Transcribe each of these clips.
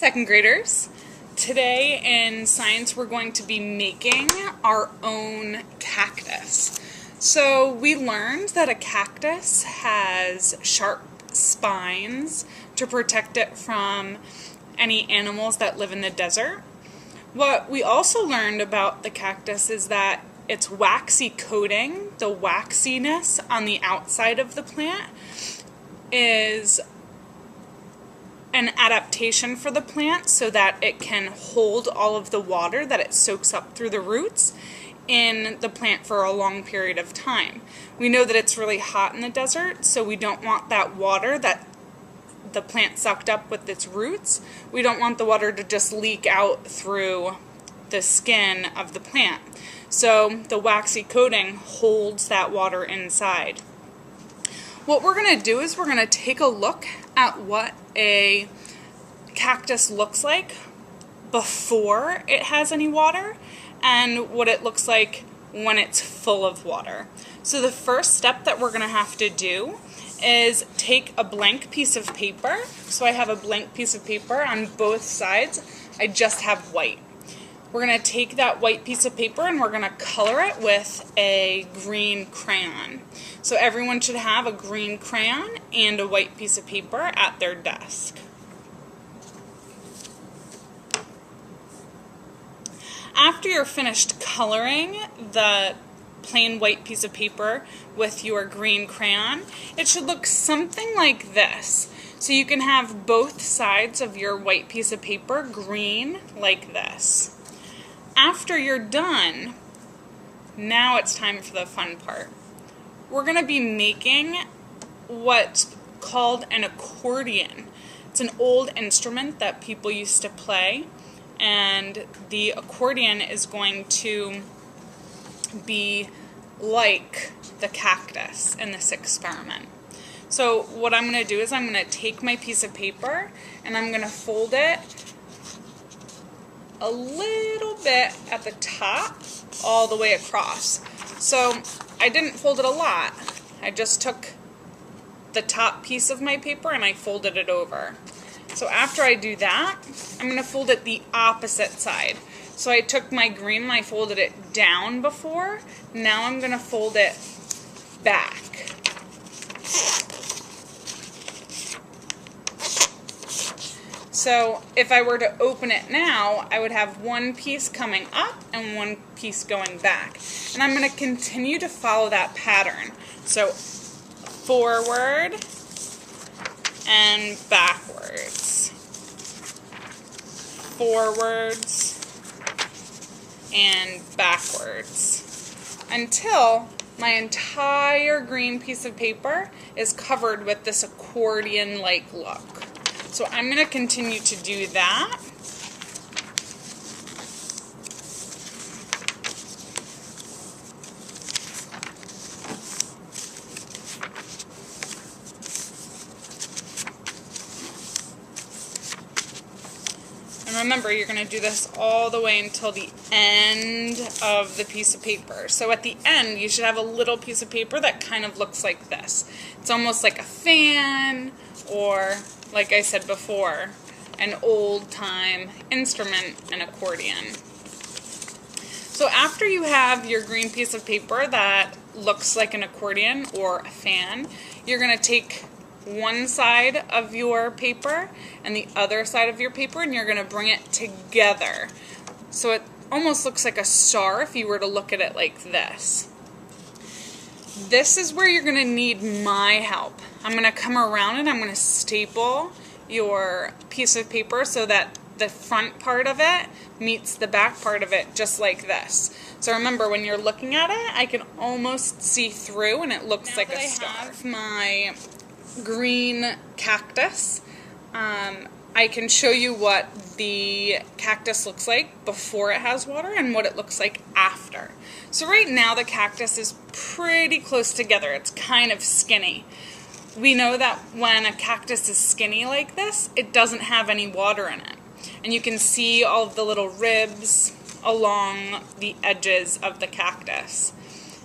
Second graders, today in science we're going to be making our own cactus. So we learned that a cactus has sharp spines to protect it from any animals that live in the desert. What we also learned about the cactus is that its waxy coating, the waxiness on the outside of the plant, is an adaptation for the plant so that it can hold all of the water that it soaks up through the roots in the plant for a long period of time. We know that it's really hot in the desert, so we don't want that water that the plant sucked up with its roots. We don't want the water to just leak out through the skin of the plant. So the waxy coating holds that water inside. What we're going to do is we're going to take a look at what a cactus looks like before it has any water and what it looks like when it's full of water. So the first step that we're going to have to do is take a blank piece of paper. So I have a blank piece of paper on both sides. I just have white. We're going to take that white piece of paper and we're going to color it with a green crayon. So everyone should have a green crayon and a white piece of paper at their desk. After you're finished coloring the plain white piece of paper with your green crayon, it should look something like this. So you can have both sides of your white piece of paper green like this. After you're done, now it's time for the fun part. We're going to be making what's called an accordion. It's an old instrument that people used to play, and the accordion is going to be like the cactus in this experiment. So what I'm going to do is I'm going to take my piece of paper and I'm going to fold it a little bit at the top all the way across. So I didn't fold it a lot. I just took the top piece of my paper and I folded it over. So after I do that, I'm going to fold it the opposite side. So I took my green and I folded it down before. Now I'm going to fold it back. So if I were to open it now, I would have one piece coming up and one piece going back. And I'm going to continue to follow that pattern. So forward and backwards. Forwards and backwards. Until my entire green piece of paper is covered with this accordion-like look. So I'm going to continue to do that. And remember, you're going to do this all the way until the end of the piece of paper. So at the end, you should have a little piece of paper that kind of looks like this. It's almost like a fan, or, like I said before, an old-time instrument, an accordion. So after you have your green piece of paper that looks like an accordion or a fan, you're going to take one side of your paper and the other side of your paper and you're going to bring it together. So it almost looks like a star if you were to look at it like this. This is where you're going to need my help. I'm going to come around and I'm going to staple your piece of paper so that the front part of it meets the back part of it, just like this. So remember, when you're looking at it, I can almost see through and it looks like a star. I have my green cactus. I can show you what the cactus looks like before it has water and what it looks like after. So right now the cactus is pretty close together. It's kind of skinny. We know that when a cactus is skinny like this, it doesn't have any water in it. And you can see all of the little ribs along the edges of the cactus.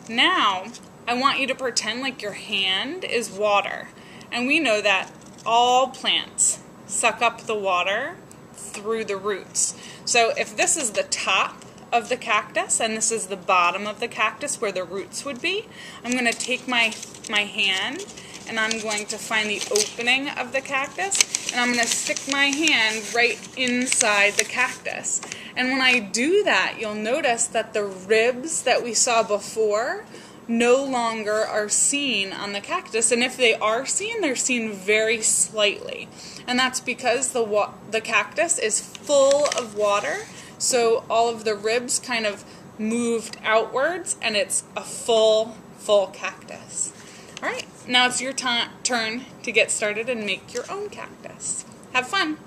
Now, I want you to pretend like your hand is water. And we know that all plants suck up the water through the roots. So if this is the top of the cactus and this is the bottom of the cactus where the roots would be, I'm going to take my hand and I'm going to find the opening of the cactus and I'm going to stick my hand right inside the cactus. And when I do that, you'll notice that the ribs that we saw before no longer are seen on the cactus, and if they are seen, they're seen very slightly. And that's because the cactus is full of water, so all of the ribs kind of moved outwards and it's a full cactus. Alright, now it's your turn to get started and make your own cactus. Have fun!